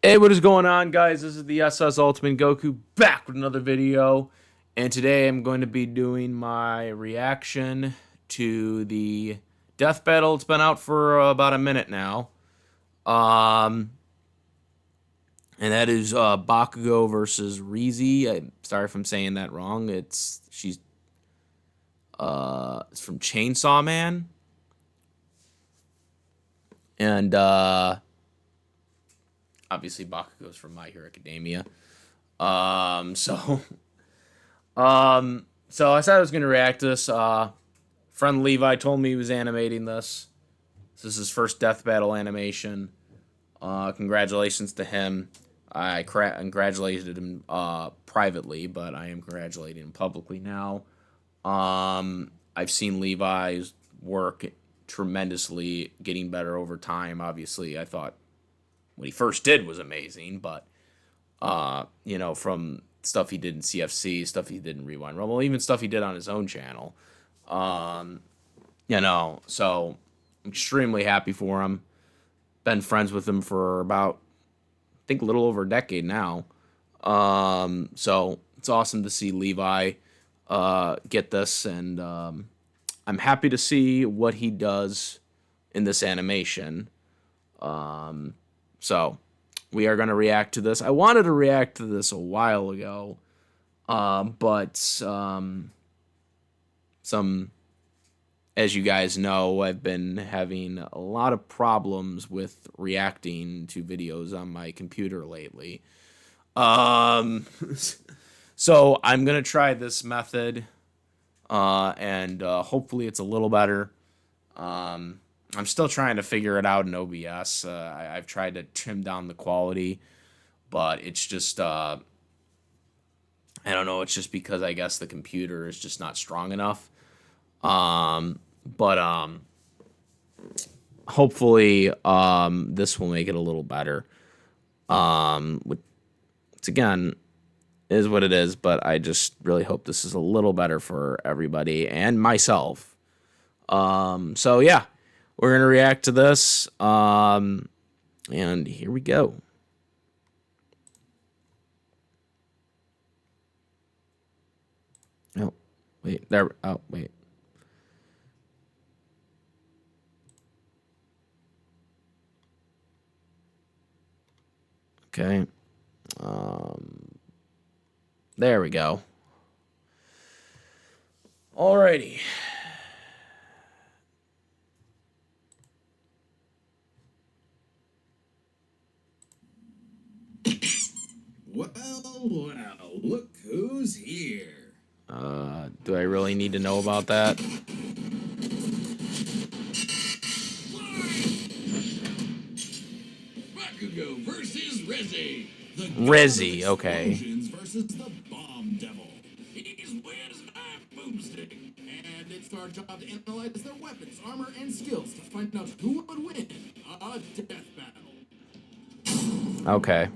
Hey, what is going on, guys? This is the SS Ultimate Goku back with another video, and today I'm going to be doing my reaction to the death battle. It's been out for about a minute now, and that is Bakugo versus Reze. I'm sorry if I'm saying that wrong. It's from Chainsaw Man, and obviously Bakugo's from My Hero Academia. So so I said I was gonna react to this. Friend Levi told me he was animating this. This is his first death battle animation. Congratulations to him. I congratulated him privately, but I am congratulating him publicly now. I've seen Levi's work tremendously, getting better over time. Obviously, I thought what he first did was amazing, but from stuff he did in CFC, stuff he did in Rewind Rumble, even stuff he did on his own channel. So I'm extremely happy for him. Been friends with him for about, I think, a little over a decade now. So it's awesome to see Levi get this, and I'm happy to see what he does in this animation. So we are going to react to this. I wanted to react to this a while ago, but as you guys know, I've been having a lot of problems with reacting to videos on my computer lately. So I'm going to try this method, and hopefully it's a little better. I'm still trying to figure it out in OBS. I've tried to trim down the quality, but it's just, I don't know, it's just because I guess the computer is just not strong enough. But hopefully this will make it a little better. Which, again, is what it is, but I just really hope this is a little better for everybody and myself. So yeah. We're going to react to this, and here we go. Oh, wait, there, oh, wait. Okay, there we go. Alrighty. Well, look who's here. Do I really need to know about that? Bakugo versus Reze. Reze, okay. Versus the Bomb Devil. He's with a boomstick, and it's our job to analyze their weapons, armor, and skills to find out who would win a death battle. Okay.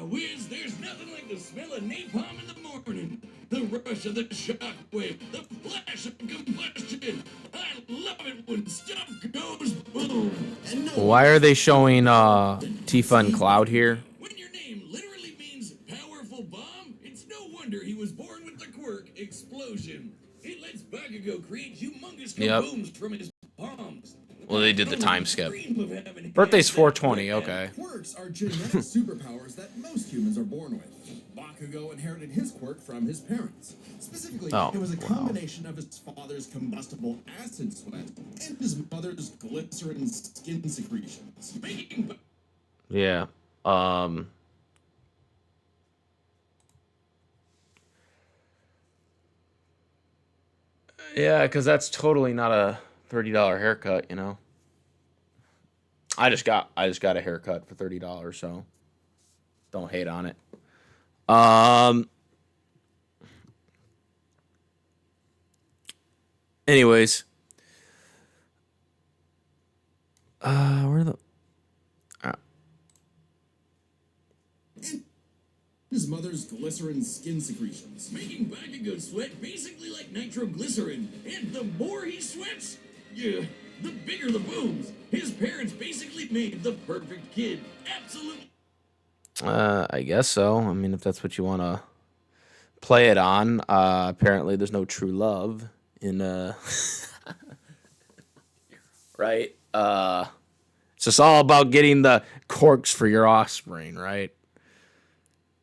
Wiz, there's nothing like the smell of napalm in the morning. The rush of the shockwave, the flash of combustion. I love it when stuff goes boom. And no, Why are they showing Tifa and Cloud here? when your name literally means powerful bomb, it's no wonder he was born with the quirk explosion. It lets Bakugo create humongous kabooms from his palms. Well, they did the time skip. Birthday's 420, okay. Quirks are genetic superpowers that most humans are born with. Bakugo inherited his quirk from his parents. Specifically, it was a combination of his father's combustible acid sweat and his mother's glycerin skin secretions. Yeah. Yeah, because that's totally not a $30 haircut, you know. I just got a haircut for $30, so don't hate on it. Anyways, where the his mother's glycerin skin secretions, making Bakugo sweat basically like nitroglycerin. And the more he sweats, yeah, the bigger the booms. His parents basically made the perfect kid. Absolutely. I guess so. I mean, if that's what you want to play it on. Apparently, there's no true love in right. It's just all about getting the corks for your offspring, right?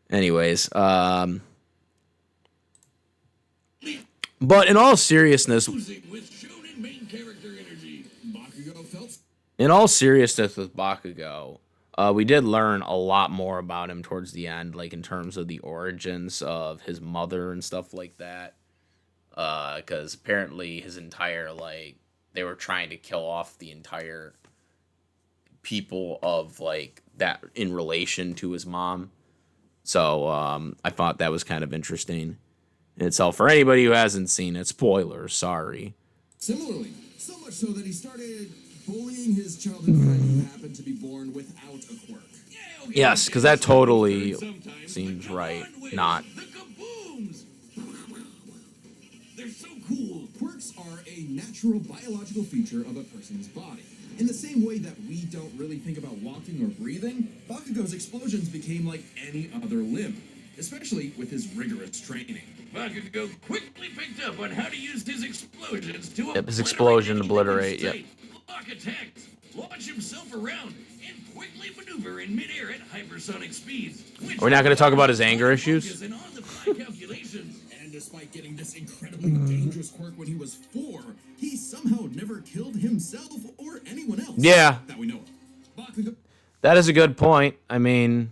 Anyways, but in all seriousness, With shonen main character energy, Bakugo felt in all seriousness with Bakugo, we did learn a lot more about him towards the end, like in terms of the origins of his mother and stuff like that. Because apparently his entire, like, they were trying to kill off the entire people of, like, that in relation to his mom. So I thought that was kind of interesting in itself. For anybody who hasn't seen it, spoilers, sorry. similarly, so much so that he started bullying his childhood friend who happened to be born without a quirk. yeah, okay, Yes, because that totally sometimes, seems but come right. on with Not. the kabooms. They're so cool. Quirks are a natural biological feature of a person's body. In the same way that we don't really think about walking or breathing, Bakugo's explosions became like any other limb, especially with his rigorous training. Bakugo quickly picked up on how to use his explosions to Yep, his explosion obliterate, yep. Block attacks, launch himself around, and quickly maneuver in midair at hypersonic speeds. Are we not going to talk about his anger issues? And on-the-fly calculations. And despite getting this incredibly dangerous quirk when he was 4, he somehow never killed himself or anyone else. Yeah. That we know of. Bakugo. That is a good point. I mean,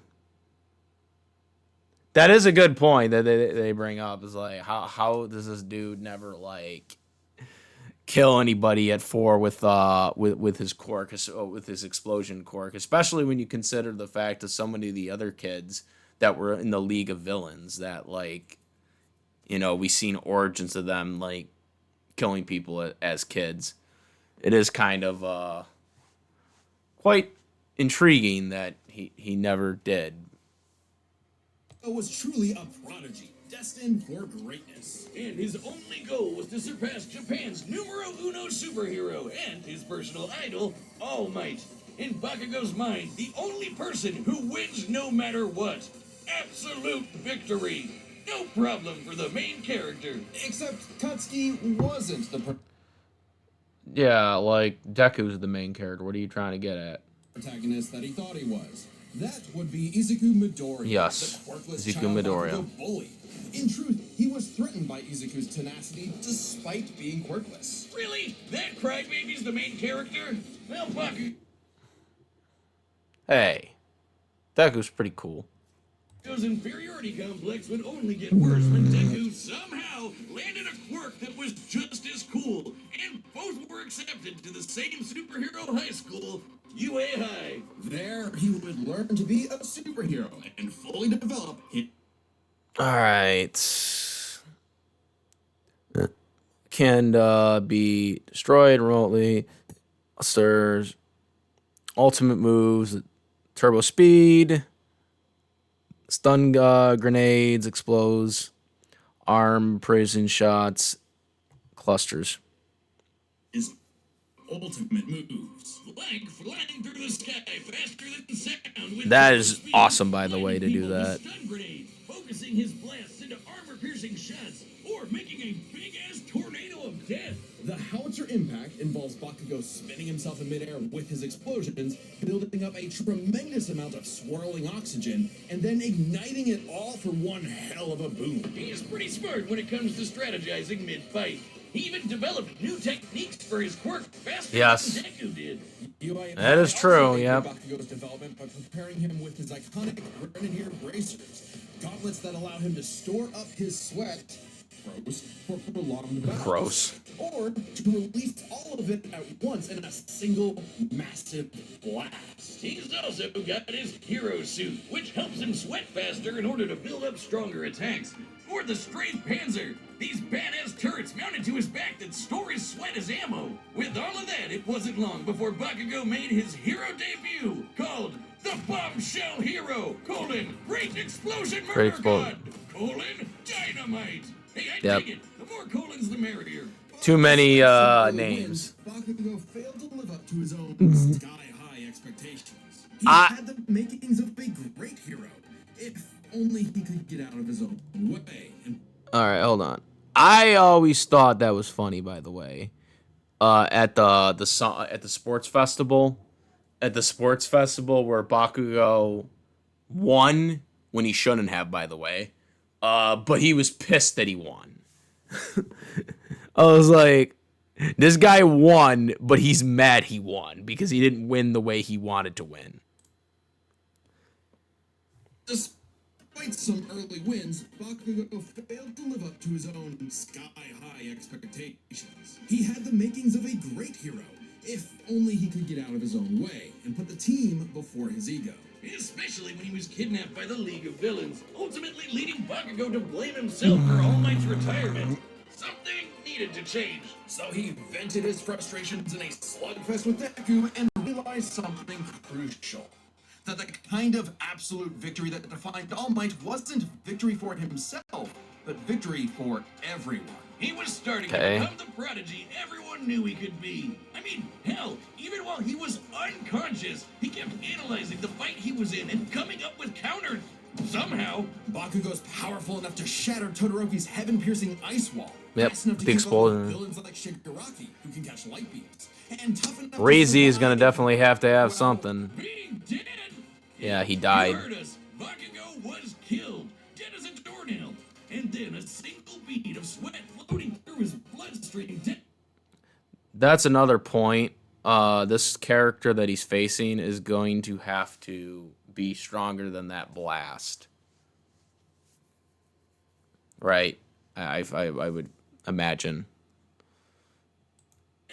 that is a good point that they bring up. Is like, how does this dude never, like, kill anybody at 4 with his quirk, with his explosion quirk, especially when you consider the fact that so many of the other kids that were in the League of Villains that, like, you know, we seen origins of them, like, killing people as kids. It is kind of quite intriguing that he never did. Was truly a prodigy, destined for greatness. And his only goal was to surpass Japan's numero uno superhero and his personal idol, All Might. In Bakugo's mind, the only person who wins no matter what. Absolute victory. No problem for the main character. Except Katsuki wasn't the Yeah, like, Deku's the main character. What are you trying to get at? protagonist that he thought he was. That would be Izuku Midoriya, Yes, the quirkless Izuku child Midoriya. Bakugo bully. In truth, he was threatened by Izuku's tenacity despite being quirkless. Really? That crybaby's the main character? Well, Bakugo's Hey, Deku's pretty cool. inferiority complex would only get worse when Deku somehow landed a quirk that was just as cool, and both were accepted to the same superhero high school, UA High. There, he would learn to be a superhero and fully develop his Alright. Can be destroyed remotely. Stirs. Ultimate moves. Turbo speed. Stun grenades. Explodes. Arm prison shots. Clusters. ultimate moves. Like flying through the sky faster than sound with That turbo is speed, awesome, by the way, to do blinding people that. with stun grenades, focusing his blasts into armor-piercing shots, or making a big-ass tornado of death. The howitzer impact involves Bakugo spinning himself in midair with his explosions, building up a tremendous amount of swirling oxygen, and then igniting it all for one hell of a boom. He is pretty smart when it comes to strategizing mid-fight. He even developed new techniques for his quirk faster Yes. than Deku did. That is true, also yep. Bakugo's development by preparing him with his iconic Grenadier bracers, gauntlets that allow him to store up his sweat, gross, for prolonged battles. Gross. Or to release all of it at once in a single massive blast. He's also got his hero suit, which helps him sweat faster in order to build up stronger attacks. Or the Straight Panzer, these badass turrets mounted to his back that store his sweat as ammo. With all of that, it wasn't long before Bakugo made his hero debut, called the Bombshell Hero, Great Explosion Murder God, Dynamite. Hey, I Yep. dig it. The more colons, the merrier. Too many Early names. wins, Bakugo failed to live up to his own sky-high expectations. expectations. He had the makings of a great hero, if only he could get out of his own way. All right, hold on. I always thought that was funny, by the way. At the sports festival, where Bakugo won when he shouldn't have, by the way. But he was pissed that he won. I was like, this guy won, but he's mad he won because he didn't win the way he wanted to win. Despite some early wins, Bakugo failed to live up to his own sky-high expectations. He had the makings of a great hero, if only he could get out of his own way and put the team before his ego. Especially when he was kidnapped by the League of Villains, ultimately leading Bakugo to blame himself for All Might's retirement. Something needed to change. So he vented his frustrations in a slugfest with Deku and realized something crucial. That the kind of absolute victory that defined All Might wasn't victory for himself, but victory for everyone. He was starting to become the prodigy everyone knew he could be. I mean, hell, even while he was unconscious, he kept analyzing the fight he was in and coming up with counters. Somehow, Bakugo's powerful enough to shatter Todoroki's heaven-piercing ice wall. Yep, the explosion. Villains like Shigaraki, who can catch light beams. And tough enough Reze is gonna definitely have to have something. being dead. Yeah, he You died. heard us. Bakugo was killed, dead as a doornail. And then a single bead of sweat floating through his bloodstream. That's another point. This character that he's facing is going to have to be stronger than that blast. Right? I would imagine.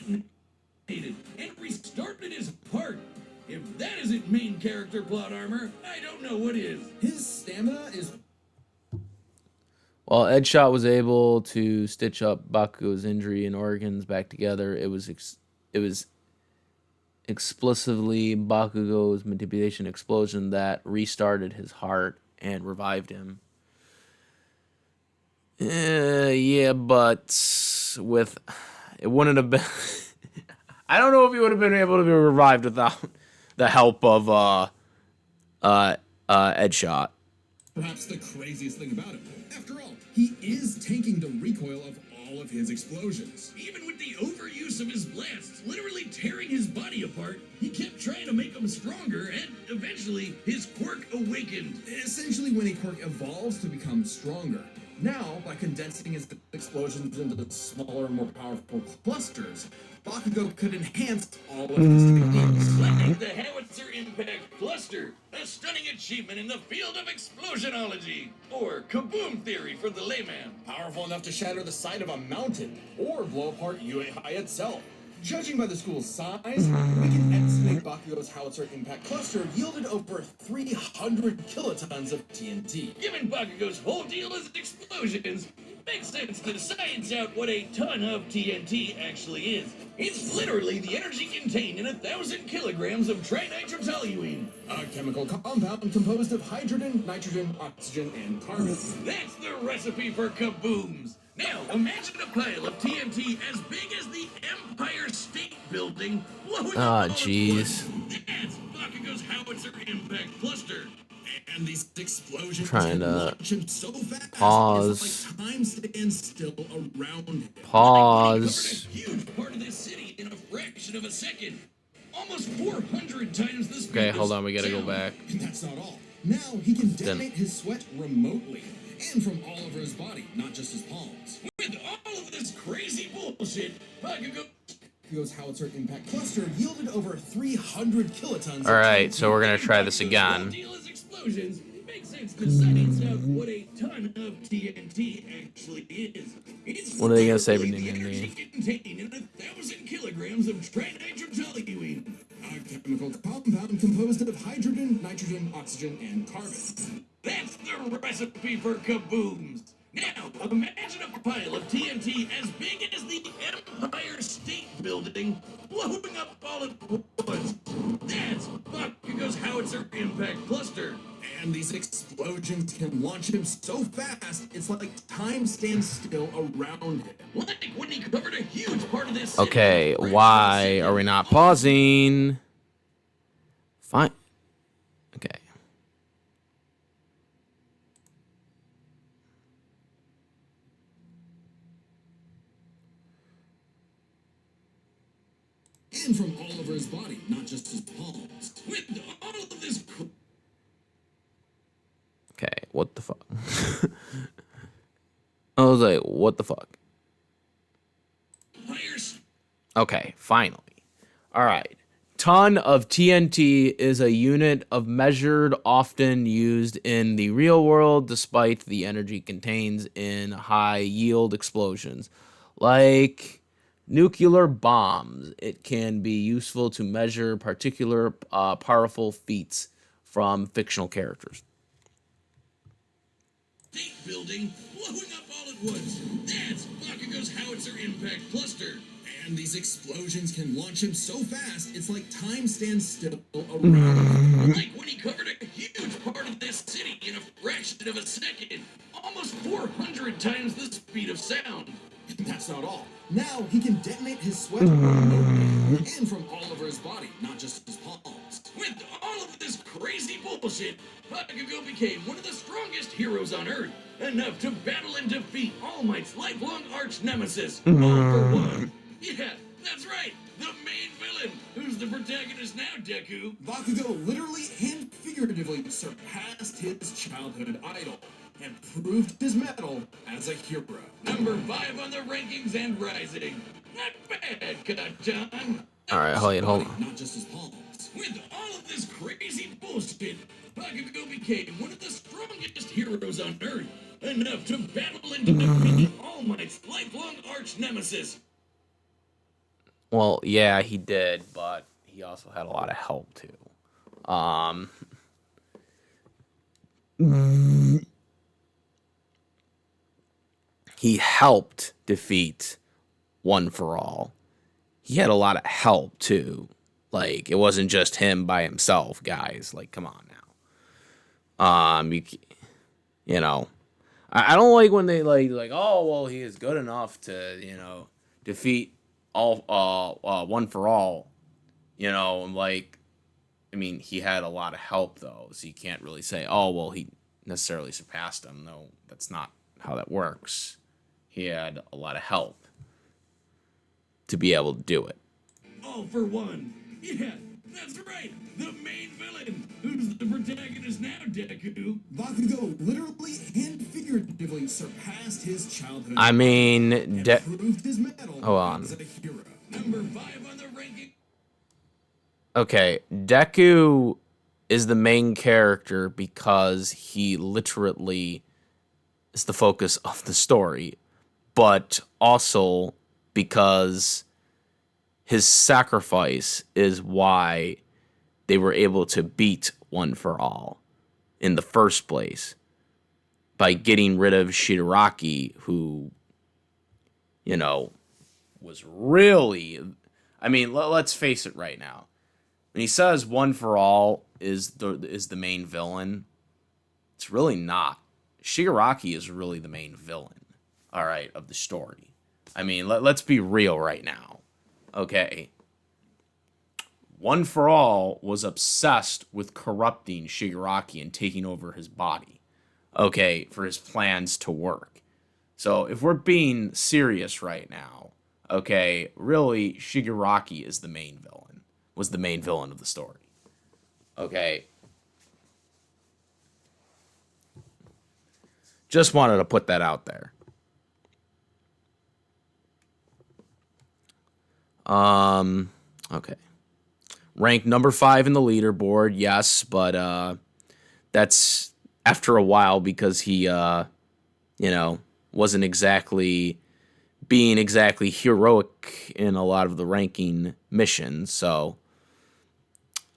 And restarted his part. If that isn't main character plot armor, I don't know what is. His stamina is... While Edshot was able to stitch up Bakugo's injury and organs back together, it was explicitly Bakugo's manipulation explosion that restarted his heart and revived him. Yeah, but with it wouldn't have been. I don't know if he would have been able to be revived without the help of Edshot. Perhaps the craziest thing about him. After all, he is tanking the recoil of all of his explosions. Even with the overuse of his blasts, literally tearing his body apart, he kept trying to make him stronger, and eventually his quirk awakened. Essentially, when a quirk evolves to become stronger. Now, by condensing his explosions into smaller and more powerful clusters, Bakugo could enhance all of his techniques. Like the Howitzer Impact Cluster, a stunning achievement in the field of explosionology, or kaboom theory for the layman. Powerful enough to shatter the side of a mountain, or blow apart UA High itself. Judging by the school's size, we can estimate Bakugo's Howitzer Impact Cluster yielded over 300 kilotons of TNT. Given Bakugo's whole deal is explosions, makes sense to science out what a ton of TNT actually is. It's literally the energy contained in 1,000 kilograms of trinitrotoluene. A chemical compound composed of hydrogen, nitrogen, oxygen, and carbon. That's the recipe for kabooms. Now, imagine a pile of TNT as big as the Empire State Building blowing up. Jeez. That's Bakugo's Howitzer Impact Cluster. And these explosions Trying can to launch him so fast, pause. it's like time stands still around him. Pause. He covered a huge part of this city in a fraction of a second. Almost 400 times the speed. Okay, hold on. We gotta go back. And that's not all. Now he can detonate his sweat remotely and from all over his body, not just his palms. With all of this crazy bullshit, Bakugo's Howitzer Impact Cluster yielded over 300 kilotons. All right, so we're gonna try this again. Explosions makes sense to science out what a ton of TNT actually is. It's What are they gonna say, the Benigni? energy contained in 1,000 kilograms of trinitrotoluene. A chemical compound composed of hydrogen, nitrogen, oxygen, and carbon. That's the recipe for kabooms. Now, imagine a pile of TNT as big as the Empire State Building blowing up all at once. That's Bakugo's Howitzer Impact Cluster. And these explosions can launch him so fast, it's like time stands still around him. Like when he covered a huge part of this. Okay, why are we not pausing? Fine. Okay. And from all over his body, not just his palms. With all of this. Okay, what the fuck? I was like, what the fuck? Okay, finally. All right. Ton of TNT is a unit of measured, often used in the real world, despite the energy contains in high yield explosions. Like nuclear bombs, it can be useful to measure particular powerful feats from fictional characters. State building blowing up all at once. That's Bakugo's howitzer impact cluster. And these explosions can launch him so fast, it's like time stands still around. Like when he covered a huge part of this city in a fraction of a second. Almost 400 times the speed of sound. That's not all. Now he can detonate his sweat and from all over his body, not just his palms. With all of this crazy bullshit, Bakugo became one of the strongest heroes on Earth, enough to battle and defeat All Might's lifelong arch nemesis, all for one. Yeah, that's right, the main villain, who's the protagonist now, Deku. Bakugo literally and figuratively surpassed his childhood idol and proved his mettle as a hero. Number 5 on the rankings and rising. Not bad, Katan. All right, hold on. Not just his palms. With all of this crazy bullshit, Bakugo became one of the strongest heroes on Earth, enough to battle and defeat All Might's lifelong arch nemesis. Well, yeah, he did, but he also had a lot of help too. He helped defeat One for All. He had a lot of help too. Like, it wasn't just him by himself, guys. Like, come on now. You know, I don't like when they like, oh well, he is good enough to defeat all One for All. Like, I mean, he had a lot of help though, so you can't really say, oh well, he necessarily surpassed him. No, that's not how that works. He had a lot of help to be able to do it. All for one. Yeah, that's right. The main villain, who's the protagonist now, Deku. Bakugo literally and figuratively surpassed his childhood. I mean, proved his mettle hold on. as a hero. Number 5 on the ranking. Okay, Deku is the main character because he literally is the focus of the story, but also because his sacrifice is why they were able to beat One for All in the first place by getting rid of Shigaraki, who, was really... I mean, let's face it right now. When he says One for All is the main villain, it's really not. Shigaraki is really the main villain, all right, of the story. I mean, let's be real right now. Okay. One for All was obsessed with corrupting Shigaraki and taking over his body, okay, for his plans to work. So if we're being serious right now, okay, really, Shigaraki is the main villain, was the main villain of the story. Okay. Just wanted to put that out there. Okay. Ranked number 5 in the leaderboard, yes, but that's after a while because he wasn't exactly being exactly heroic in a lot of the ranking missions, so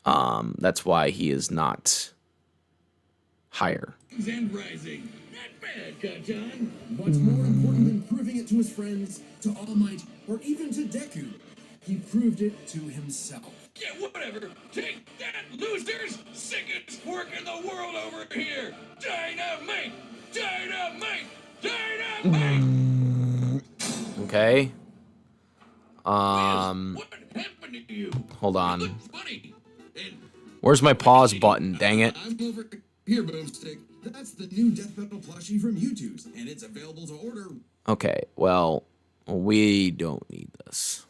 that's why he is not higher. And rising. Not bad, Katan. What's more important than proving it to his friends, to All Might, or even to Deku? He proved it to himself. Yeah, whatever. Take that, losers! Sickest work in the world over here! Dynamite! Dynamite! Dynamite! Okay. What happened to you? Hold on. You look funny. And Where's my pause button? Dang it. I'm over here, Boomstick. That's the new Death Battle plushie from YouTube's, and it's available to order. Okay, well, we don't need this.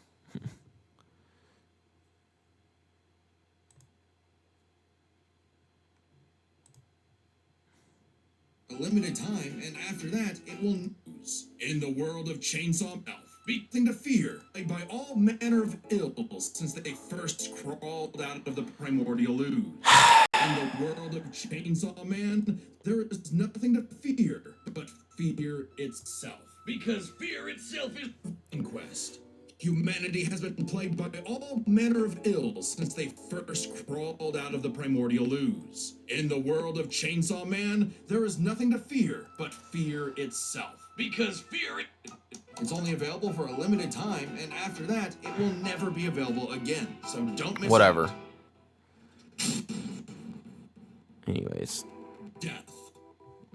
A limited time, and after that, it will lose. In the world of Chainsaw Elf, beating to fear, plagued by all manner of ills since they first crawled out of the primordial ooze. In the world of Chainsaw Man, there is nothing to fear but fear itself. Because fear itself is conquest. Humanity has been plagued by all manner of ills since they first crawled out of the primordial ooze. In the world of Chainsaw Man, there is nothing to fear but fear itself. Because fear it's only available for a limited time, and after that, it will never be available again. So don't miss Whatever. Out. Anyways. Death.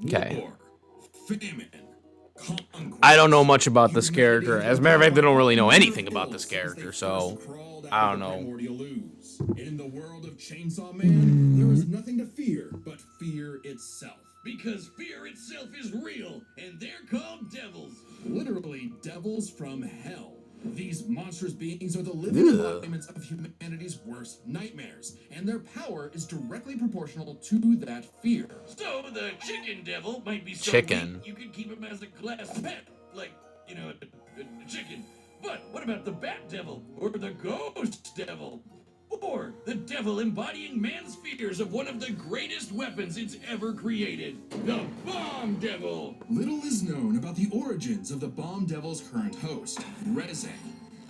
Okay. War. Famine. Conquest. I don't know much about this character. As a matter of fact, I don't really know anything about this character, so I don't know. In the world of Chainsaw Man, there is nothing to fear but fear itself. Because fear itself is real, and they're called devils. Literally, devils from hell. These monstrous beings are the living embodiments of humanity's worst nightmares, and their power is directly proportional to that fear. So the chicken devil might be so Chicken. weak you could keep him as a class pet, like, you know, a chicken. But what about the bat devil, or the ghost devil? Or the devil embodying man's fears of one of the greatest weapons it's ever created, the Bomb Devil. Little is known about the origins of the Bomb Devil's current host, Reze.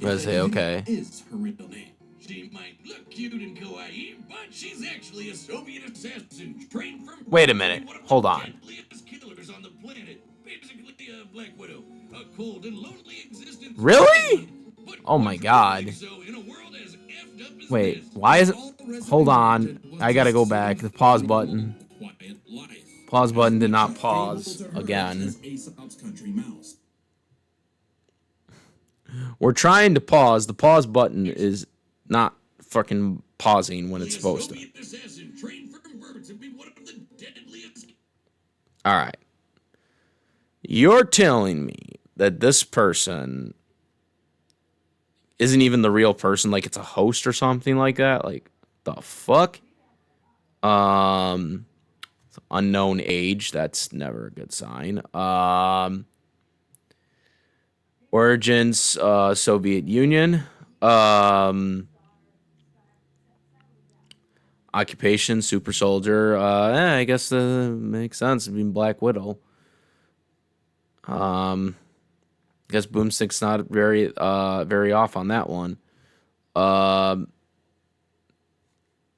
Reze, okay. Is her real name. She might look cute and kawaii, but she's actually a Soviet assassin trained from. Wait a minute. Hold on. Deadliest killers on the planet. Basically a Black Widow, a cold and lonely existence. Really? Oh my god. Wait, why is it? Hold on. I gotta go back. The pause button. Pause button did not pause again. We're trying to pause. The pause button is not fucking pausing when it's supposed to. Alright. You're telling me that this person isn't even the real person, like it's a host or something like that? Like, the fuck? Unknown age, that's never a good sign. Origins, Soviet Union. Occupation, super soldier. I guess makes sense. I mean, Black Widow. I guess Boomstick's not very off on that one.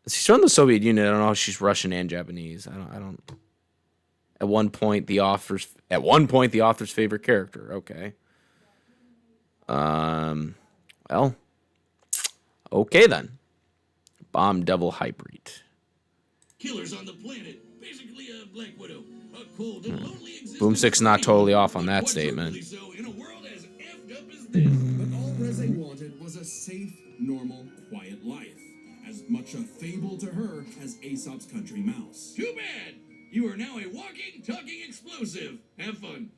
She's from the Soviet Union. I don't know if she's Russian and Japanese. I don't. At one point, the author's favorite character. Okay. Well. Okay then. Bomb Devil hybrid. Killers on the planet, basically a Black Widow, a cold and lonely existence. Boomstick's not totally off on that statement. So in a world as effed up as this. But all Reze wanted was a safe, normal, quiet life. As much a fable to her as Aesop's Country Mouse. Too bad! You are now a walking, talking explosive. Have fun.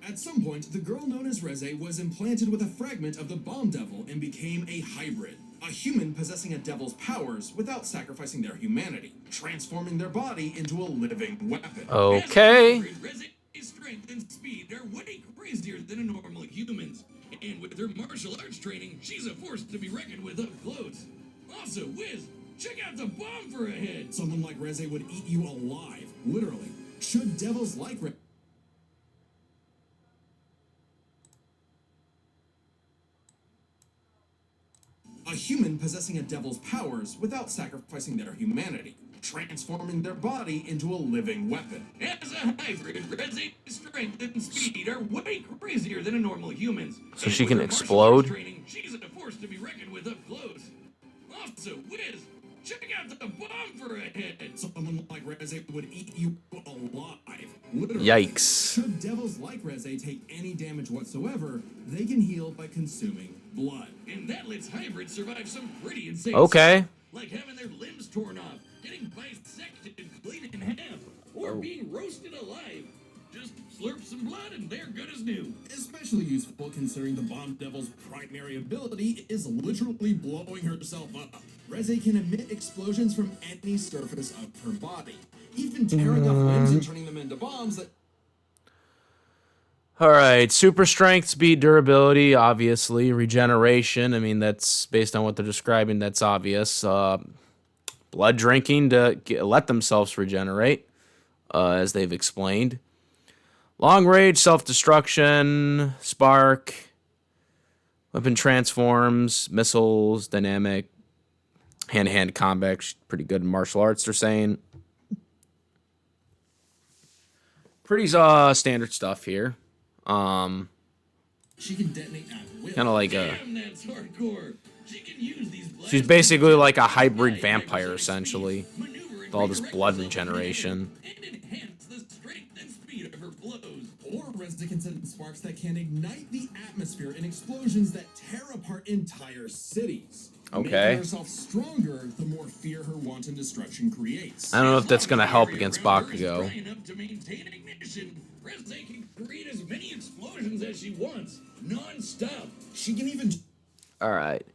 At some point, the girl known as Reze was implanted with a fragment of the Bomb Devil and became a hybrid. A human possessing a devil's powers without sacrificing their humanity, transforming their body into a living weapon. Okay. Reze's strength and speed are way crazier than a normal human's. And with her martial arts training, she's a force to be reckoned with up close. Also, Wiz, check out the bomb for a head. Someone like Reze would eat you alive, literally. Should devils like Reze... A human possessing a devil's powers without sacrificing their humanity, transforming their body into a living weapon. As a hybrid, Reze's strength and speed are way crazier than a normal human's. So she can explode? Training, she's a force to be reckoned with up close. Also, Wiz, check out the bomb for a head. Someone like Reze would eat you alive. Literally. Yikes. Should devils like Reze take any damage whatsoever, they can heal by consuming blood. And that lets hybrids survive some pretty insane Okay. stuff, like having their limbs torn off, getting bisected clean in half, or being roasted alive. Just slurp some blood and they're good as new. Especially useful considering the Bomb Devil's primary ability is literally blowing herself up. Reze can emit explosions from any surface of her body, even tearing off limbs and turning them into bombs that... All right, super strength, speed, durability, obviously. Regeneration, I mean, that's based on what they're describing, that's obvious. Blood drinking to let themselves regenerate, as they've explained. Long range, self-destruction, spark, weapon transforms, missiles, dynamic, hand-to-hand combat, pretty good in martial arts, they're saying. Pretty standard stuff here. She can detonate at will. Kind of like Damn, that's hardcore. She can use these she's basically like a hybrid vampire, essentially, with all this blood regeneration. And enhance the strength and speed of her blows. Or Reze can send sparks that can ignite the atmosphere in explosions that tear apart entire cities. Okay. Making herself stronger, the more fear her wanton destruction creates. I don't know if that's going to help against Bakugo. Enough to maintain ignition, Reze can create as many explosions as she wants, non-stop. She can even... All right.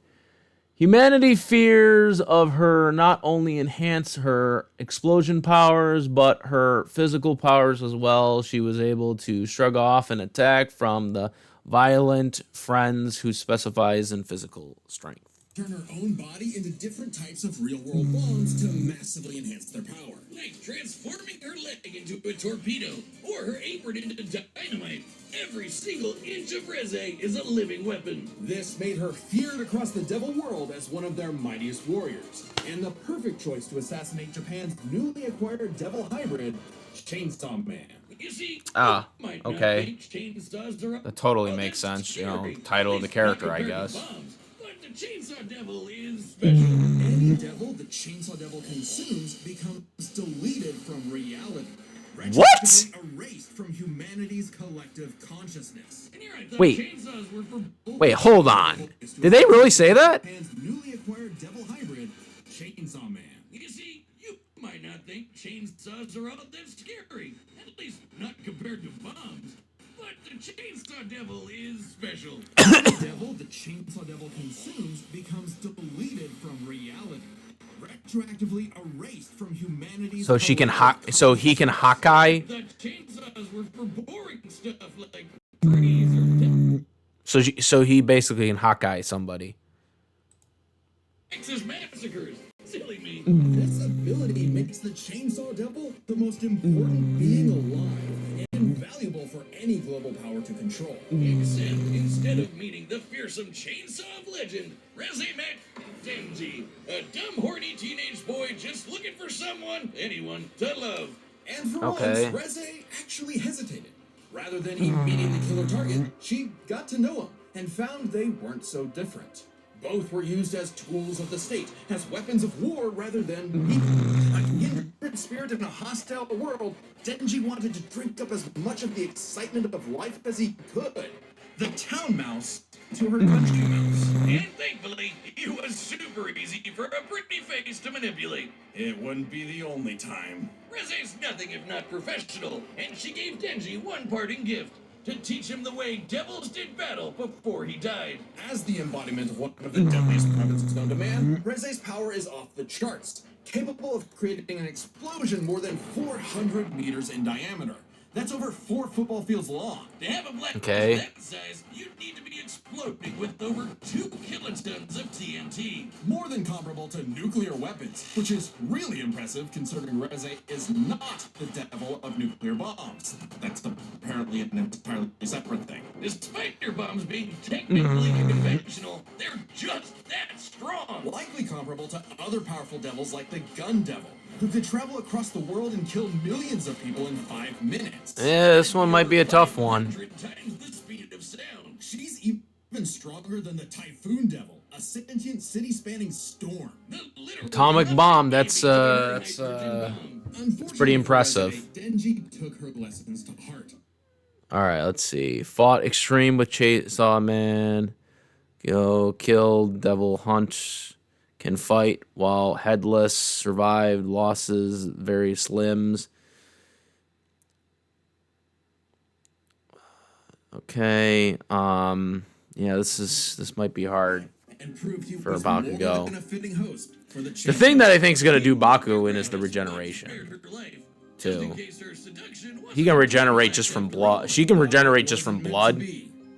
Humanity fears of her not only enhance her explosion powers, but her physical powers as well. She was able to shrug off an attack from the violent friends who specifies in physical strength. Turn her own body into different types of real-world bombs to massively enhance their power. Like transforming her leg into a torpedo, or her apron into dynamite. Every single inch of Reze is a living weapon. This made her feared across the devil world as one of their mightiest warriors, and the perfect choice to assassinate Japan's newly acquired devil hybrid, Chainsaw Man. You see, okay. That That totally makes sense, you know, title of the character, I guess. But the Chainsaw Devil is special. Any devil the Chainsaw Devil consumes becomes deleted from reality. What? Retroactively erased from humanity's collective consciousness. And here I thought Wait. chainsaws were for Wait, hold on. Did they really say that? Japan's newly acquired devil hybrid, Chainsaw Man. You see, you might not think chainsaws are all that scary. At least not compared to bombs. But the Chainsaw Devil is special. The devil the Chainsaw Devil consumes becomes deleted from reality. Retroactively erased from humanity's So she can collective so he can Hawkeye. The chainsaws were for boring stuff like trees or So he basically can Hawkeye somebody. Texas massacres. Silly me. This ability makes the Chainsaw Devil the most important being alive and invaluable for any global power to control. Except instead of meeting the fearsome chainsaw of legend, Reze met Denji, a dumb, horny teenage boy just looking for anyone to love. And for Okay. once, Reze actually hesitated. Rather than immediately kill her target, she got to know him and found they weren't so different. Both were used as tools of the state, as weapons of war rather than people. A kindred spirit in a hostile world, Denji wanted to drink up as much of the excitement of life as he could. The town mouse to her country mouse. And thankfully, he was super easy for a pretty face to manipulate. It wouldn't be the only time. Reze's nothing if not professional, and she gave Denji one parting gift. To teach him the way devils did battle before he died. As the embodiment of one of the deadliest weapons known to man, Reze's power is off the charts, capable of creating an explosion more than 400 meters in diameter. That's over 4 football fields long. To have a black Okay. hole that size, you'd need to be exploding with over 2 kilotons of TNT. More than comparable to nuclear weapons, which is really impressive considering Reze is not the devil of nuclear bombs. That's apparently an entirely separate thing. Despite their bombs being technically conventional, they're just that strong. Likely comparable to other powerful devils like the Gun Devil, who could travel across the world and kill millions of people in 5 minutes. Yeah, this one might be a tough one. 100 times the speed of sound. She's even stronger than the Typhoon Devil, a sentient city-spanning storm. The literal Atomic bomb, it's pretty impressive. Denji took her lessons to heart. All right, let's see. Fought extreme with Chainsaw Man. Killed Devil Hunt. Can fight while headless. Survived losses, various limbs. Okay. Yeah, this might be hard for Bakugo. The thing that I think is gonna do Bakugo in is the regeneration. Too. He can regenerate just from blood. She can regenerate just from blood.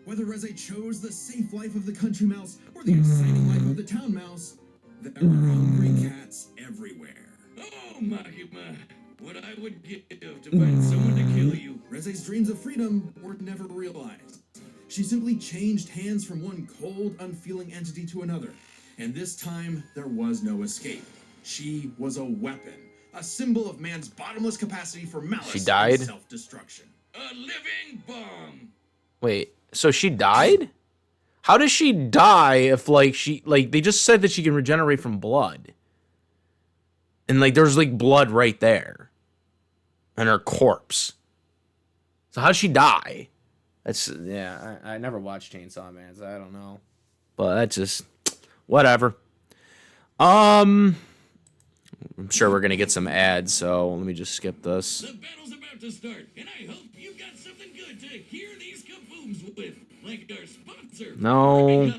Whether Reze chose the safe life of the country mouse or the exciting life of the town mouse, there are hungry cats everywhere. Oh, Makima, what I would give to find someone to kill you. Reze's dreams of freedom were never realized. She simply changed hands from one cold, unfeeling entity to another. And this time, there was no escape. She was a weapon, a symbol of man's bottomless capacity for malice She died? and self-destruction. A living bomb. Wait, so she died? How does she die if they just said that she can regenerate from blood? And there's blood right there. And her corpse. So how does she die? I never watched Chainsaw Man, so I don't know. But that's just whatever. I'm sure we're gonna get some ads, so let me just skip this. The battle's about to start, and I hope you got something good to hear these kabooms with, like our sponsor. No.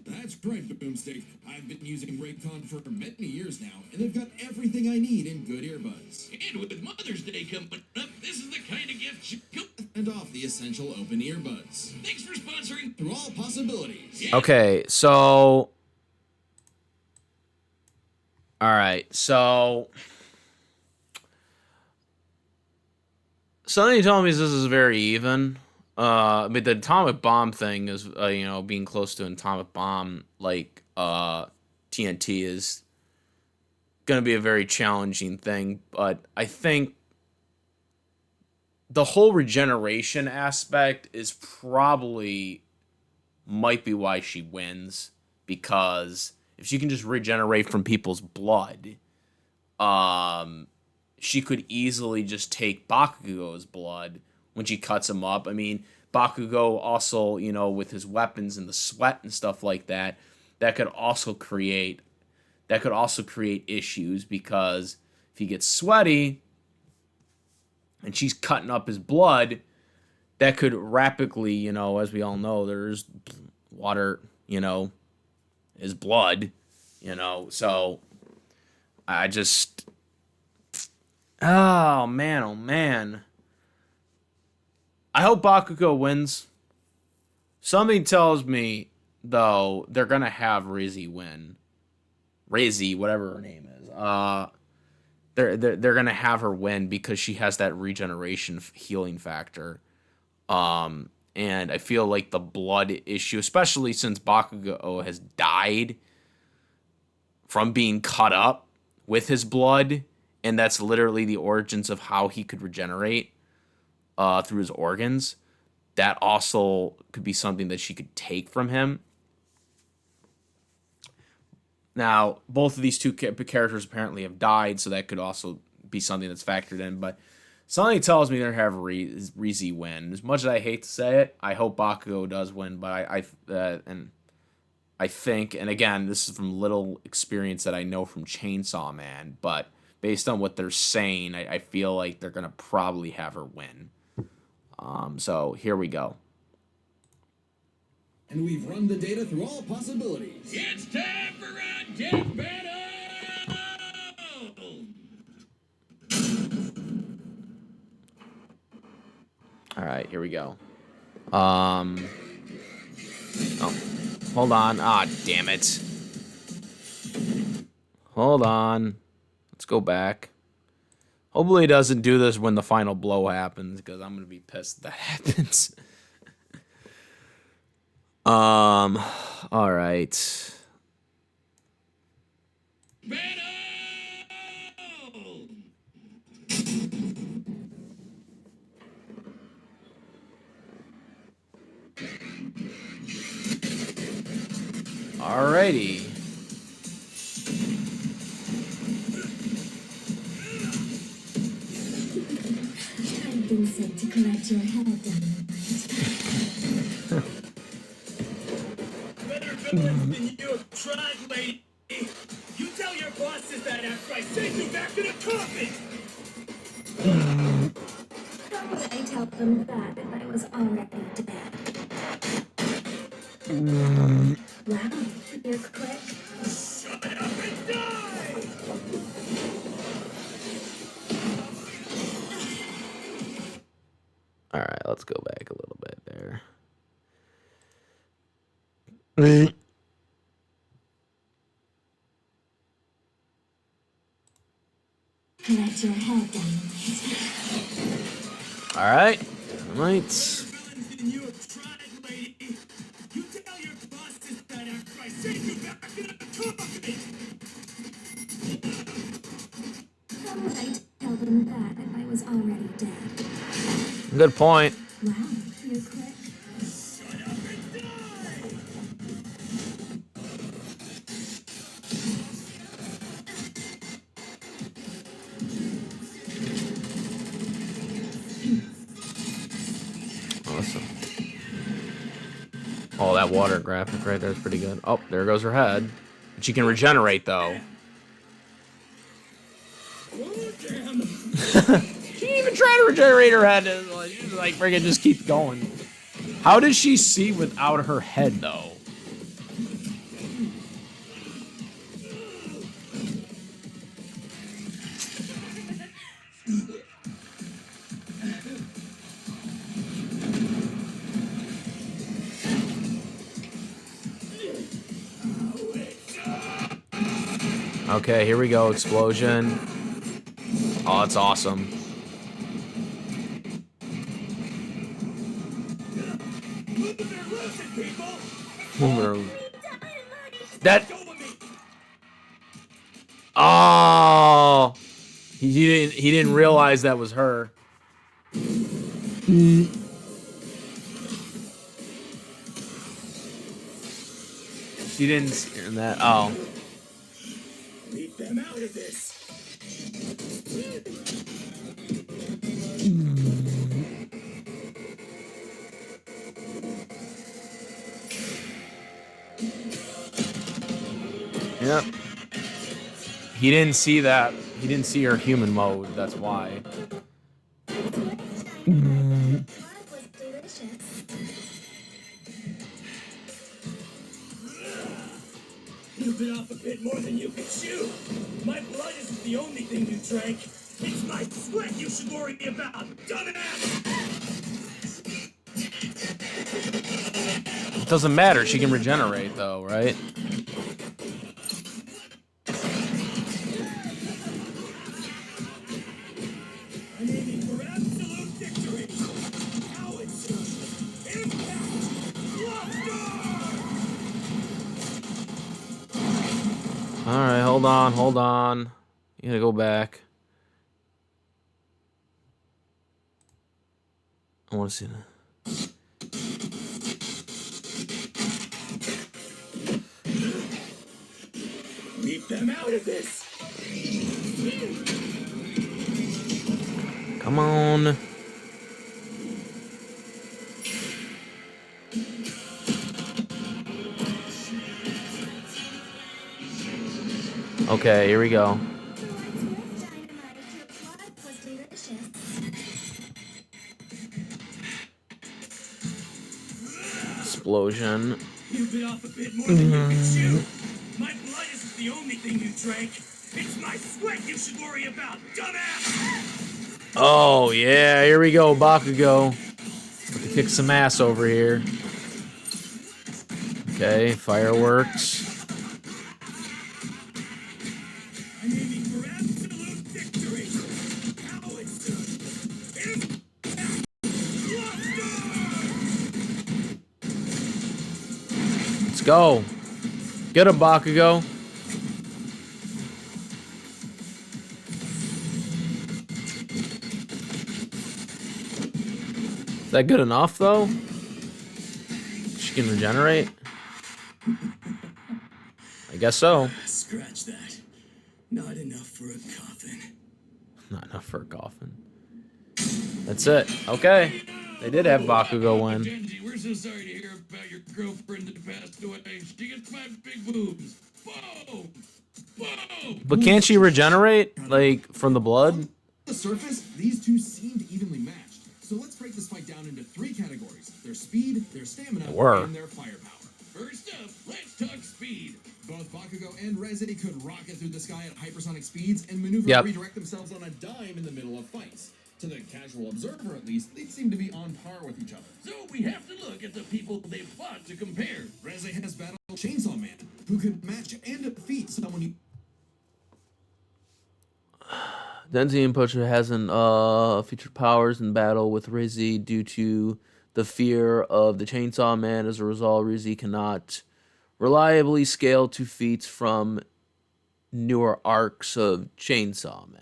That's right, Boomstick. I've been using Raycon for many years now, and they've got everything I need in good earbuds. And with Mother's Day coming up, this is the kind of gift you go And off the essential open earbuds. Thanks for sponsoring Through all possibilities. Yeah. Okay, so alright, so something telling me this is very even. But the atomic bomb thing is, being close to an atomic bomb TNT is going to be a very challenging thing. But I think the whole regeneration aspect is probably might be why she wins, because if she can just regenerate from people's blood, she could easily just take Bakugo's blood when she cuts him up. I mean, Bakugo also, with his weapons and the sweat and stuff like that, that could also create issues, because if he gets sweaty and she's cutting up his blood, that could rapidly, as we all know, there's water, is blood, so I just, oh man. I hope Bakugo wins. Something tells me, though, they're gonna have Reze win. Reze, whatever her name is. They're gonna have her win because she has that regeneration healing factor. And I feel like the blood issue, especially since Bakugo has died from being cut up with his blood, and that's literally the origins of how he could regenerate. Through his organs, that also could be something that she could take from him. Now, both of these two characters apparently have died, so that could also be something that's factored in. But something tells me they're going to have Reze win. As much as I hate to say it, I hope Bakugo does win. But I think, and again, this is from little experience that I know from Chainsaw Man, but based on what they're saying, I feel like they're going to probably have her win. So here we go. And we've run the data through all possibilities. It's time for a death battle! All right, here we go. Oh, hold on. Ah, damn it. Hold on. Let's go back. Hopefully it doesn't do this when the final blow happens, because I'm going to be pissed if that happens. All right. Battle! Alrighty. I've been sent to collect your head, Better than you have tried, lady. send you back in a coffin! How would I tell them that if I was already dead? Wow, you're quick. Shut up and die! All right, let's go back a little bit there. Let your head down. All right, lights. You have tried, lady. You tell your bosses that after I send you back in a coffin! How would I tell them that if I was already dead? Good point. Wow, you're quick. Shut up and die! Awesome. Oh, that water graphic right there is pretty good. Oh, there goes her head. But she can regenerate, though. Oh, damn! She didn't even try to regenerate her head. She's like, friggin' just keep going. How does she see without her head, though? Okay, here we go. Explosion. Oh, that's awesome. That. Oh, he didn't realize that was her. She didn't see that. Oh. Beat them out of this! Yep. He didn't see that. He didn't see her human mode. That's why. That was delicious. You bit off a bit more than you can chew. My blood isn't the only thing you drank. It's my sweat you should worry about, dumbass! It doesn't matter. She can regenerate, though, right? I'm aiming for absolute victory! Cowards! Impact! Bluster! All right, hold on. You gotta go back. I want to see that. Beat them out of this! Come on. Okay, here we go. Explosion. You bit off a bit more than you can chew. My blood isn't the only thing you drank. It's my sweat you should worry about, dumbass! Oh, yeah, here we go, Bakugo. About to kick some ass over here. Okay, fireworks. I'm aiming for absolute victory! Cowards! Impact! Bluster! Let's go. Get him, Bakugo. Is that good enough, though? She can regenerate? I guess so. Scratch that. Not enough for a coffin. Not enough for a coffin. That's it. Okay. They did have Bakugo win. Genji, we're so sorry to hear about your girlfriend that passed away. She gets my big boobs. Boom! Whoa! But can't she regenerate, like, from the blood? On the surface, these two seemed evenly matched. So let's break this fight down into 3 categories: their speed, their stamina, and their firepower. First up, let's talk speed. Both Bakugo and Reze could rocket through the sky at hypersonic speeds and maneuver Yep. and redirect themselves on a dime in the middle of fights. To the casual observer, at least, they seem to be on par with each other. So we have to look at the people they fought to compare. Reze has battled Chainsaw Man, who could match and defeat someone you... Denzi and Poacher hasn't featured powers in battle with Reze due to the fear of the Chainsaw Man. As a result, Reze cannot reliably scale to feats from newer arcs of Chainsaw Man.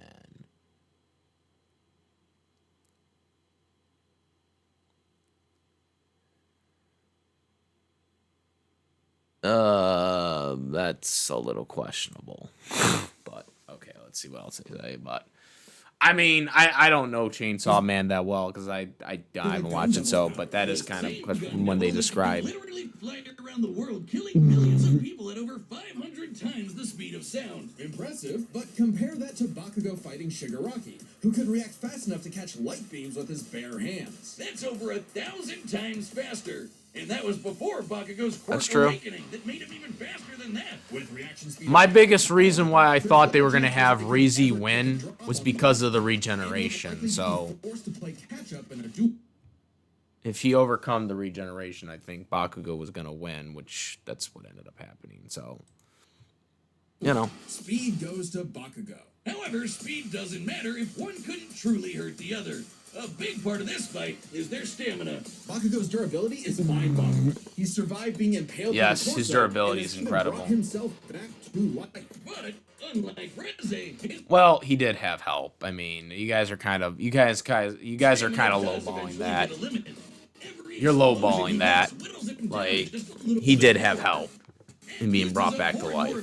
That's a little questionable. But okay, let's see what else they say. But I mean, I don't know Chainsaw Man that well because I haven't watched it. So, but that is kind of when they describe. Literally flying around the world, killing millions of people at over 500 times the speed of sound. Impressive, but compare that to Bakugo fighting Shigaraki, who could react fast enough to catch light beams with his bare hands. That's over 1,000 times faster. And that was before Bakugo's That's Quirk true. Awakening that made him even faster than that. With reaction speed... My biggest reason why I thought they were going to have Reze win was because of the regeneration. So Forced to play catch up in a duel. if he overcome the regeneration, I think Bakugo was going to win, which that's what ended up happening. So, you know. Speed goes to Bakugo. However, speed doesn't matter if one couldn't truly hurt the other. A big part of this fight is their stamina. Bakugo's durability is mind-boggling. He survived being impaled. Yes, by the his torso durability and is has even incredible. brought himself back to life. But unlike Reze, Well, he did have help. I mean, you guys are kind of lowballing that. You're lowballing that. Like, he did have help in being brought back to life.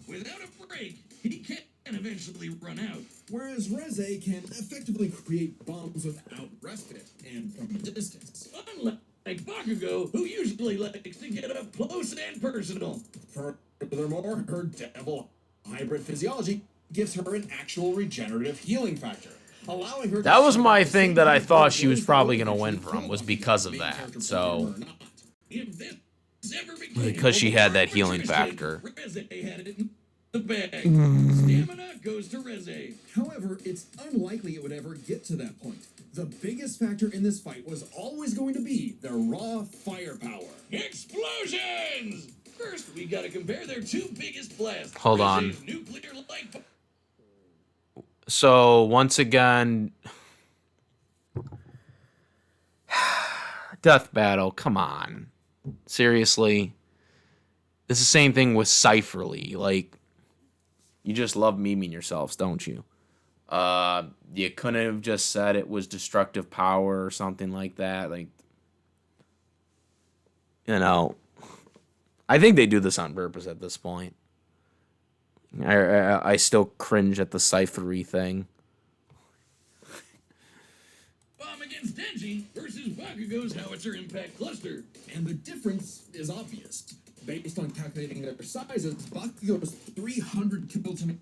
Without a break, he can eventually run out. Whereas Reze can effectively create bombs without respite and from a distance. Unlike Bakugo, who usually likes to get up close and personal. Furthermore, her devil hybrid physiology gives her an actual regenerative healing factor, allowing her to... That was my thing that I thought she was probably going to win from, was because of that. So, If this ever became because she had that healing competition, factor. Reze had it in the bag. Stamina goes to Reze. However, it's unlikely it would ever get to that point. The biggest factor in this fight was always going to be their raw firepower. Explosions! First, we gotta compare their 2 biggest blasts. Hold on. Reze's nuclear light. So once again, death battle. Come on, seriously. It's the same thing with Cypherly. Like, you just love memeing yourselves, don't you? You couldn't have just said it was destructive power or something like that. Like, you know, I think they do this on purpose at this point. I still cringe at the Cyphery thing. Bomb against Denji versus Bakugo's howitzer impact cluster. And the difference is obvious. Based on calculating their sizes, Bakugo's 300 kiloton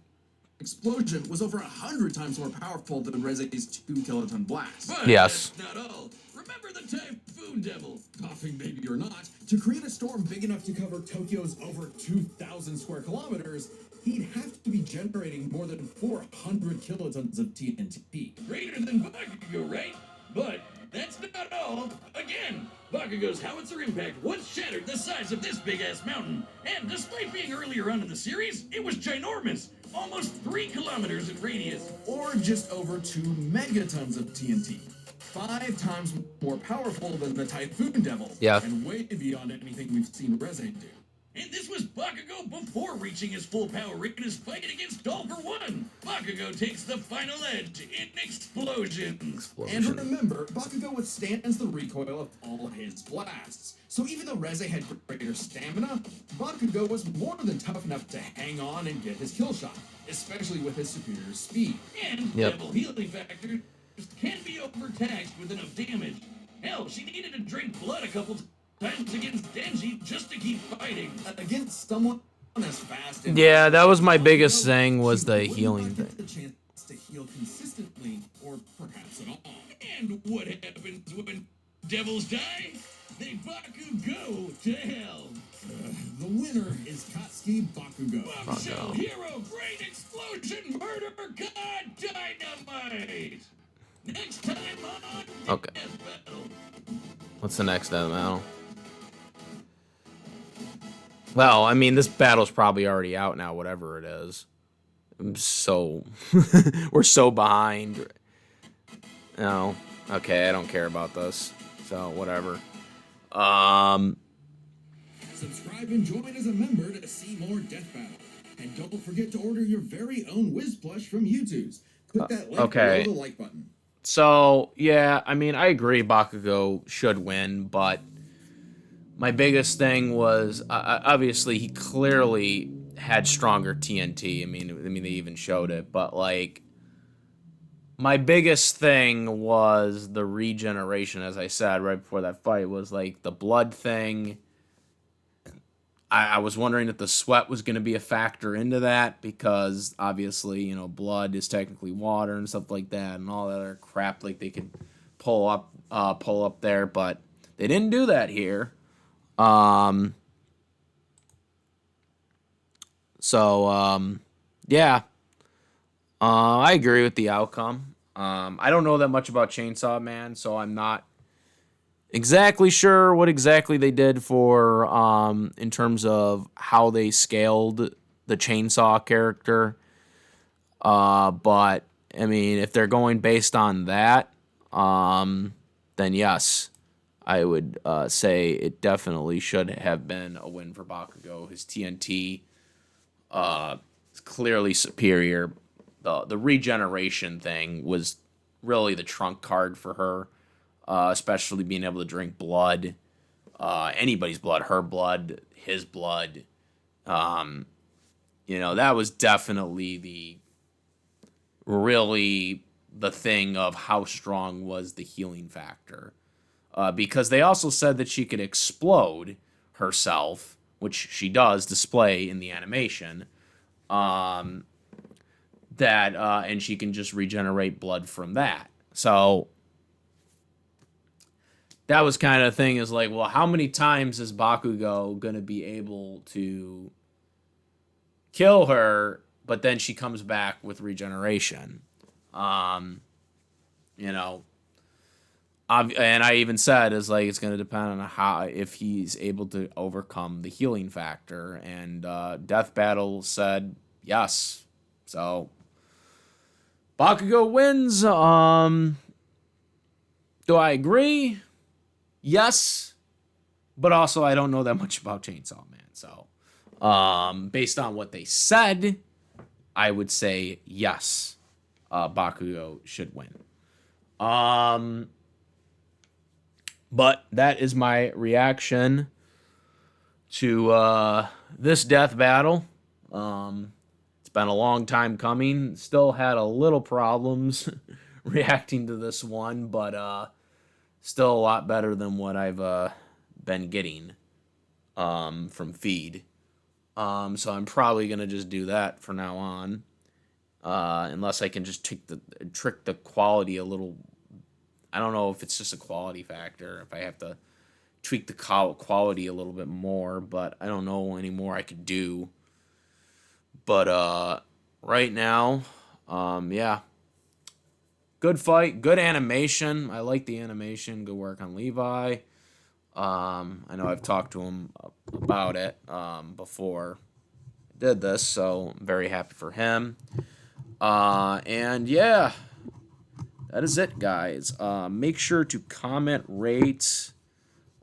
explosion was over 100 times more powerful than Reze's 2 kiloton blast. But Yes. that's not all. Remember the Typhoon Devil? Coughing baby or not, to create a storm big enough to cover Tokyo's over 2,000 square kilometers, he'd have to be generating more than 400 kilotons of TNT. Greater than Bakugo, right? But that's not all. Again, Bakugo's howitzer impact once shattered the size of this big-ass mountain. And despite being earlier on in the series, it was ginormous. Almost 3 kilometers in radius. Or just over 2 megatons of TNT. 5 times more powerful than the Typhoon Devil. Yeah. And way beyond anything we've seen Reze do. And this was Bakugo before reaching his full power in his fight against All for One. Bakugo takes the final edge in explosions. And remember, Bakugo withstands the recoil of all his blasts. So even though Reze had greater stamina, Bakugo was more than tough enough to hang on and get his kill shot, especially with his superior speed. And Devil healing factor can be overtaxed with enough damage. Hell, she needed to drink blood a couple times against Denji just to keep fighting. Against someone as fast and Yeah, that was my biggest thing, was the healing thing. thing. The chance to heal consistently, or perhaps at all. And what happens when devils die? They Bakugo to hell. The winner is Katsuki Bakugo. Bombshell, hero, great explosion, murder, god, dynamite. Next time on Okay. Death Battle. What's the next death battle? Well, I mean, this battle's probably already out now, whatever it is. I'm so... We're so behind. No. Okay, I don't care about this. So, whatever. Subscribe and join as a member to see more Death Battle. And don't forget to order your very own Whiz Plush from YouTube's. Click that link below the like button. So, yeah, I mean, I agree Bakugo should win, but my biggest thing was, obviously, he clearly had stronger TNT. I mean, they even showed it, but, like, my biggest thing was the regeneration, as I said, right before that fight, was, like, the blood thing. I was wondering if the sweat was going to be a factor into that, because obviously, you know, blood is technically water and stuff like that, and all that other crap like they could pull up there, but they didn't do that here. Yeah, I agree with the outcome. I don't know that much about Chainsaw Man, so I'm not exactly sure what exactly they did for in terms of how they scaled the chainsaw character, but I mean, if they're going based on that, then yes, I would say it definitely should have been a win for Bakugo. His TNT is clearly superior. The regeneration thing was really the trump card for her. Especially being able to drink blood, anybody's blood, her blood, his blood. You know, that was definitely really the thing of how strong was the healing factor. Because they also said that she could explode herself, which she does display in the animation. And she can just regenerate blood from that. So that was kind of the thing, is like, well, how many times is Bakugo going to be able to kill her, but then she comes back with regeneration? You know, and I even said, is like, it's going to depend on how, if he's able to overcome the healing factor, and Death Battle said yes. So Bakugo wins. Do I agree? Yes, but also I don't know that much about Chainsaw Man, so based on what they said, I would say yes, Bakugo should win. But that is my reaction to this death battle. It's been a long time coming. Still had a little problems reacting to this one, but still a lot better than what I've been getting from Feed. So I'm probably going to just do that from now on. Unless I can just trick the quality a little. I don't know if it's just a quality factor, if I have to tweak the quality a little bit more, but I don't know anymore I could do. But right now, yeah. Good fight, good animation. I like the animation. Good work on Levi. I know I've talked to him about it before I did this, so I'm very happy for him. And yeah, that is it, guys. Make sure to comment, rate,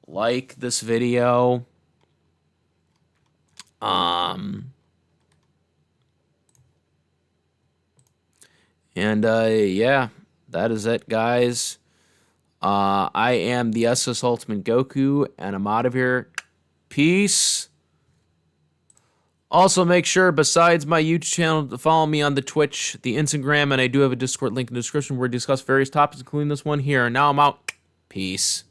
like this video. And yeah, that is it, guys. I am the SS Ultimate Goku, and I'm out of here. Peace. Also, make sure, besides my YouTube channel, to follow me on the Twitch, the Instagram, and I do have a Discord link in the description where we discuss various topics, including this one here. And now I'm out. Peace.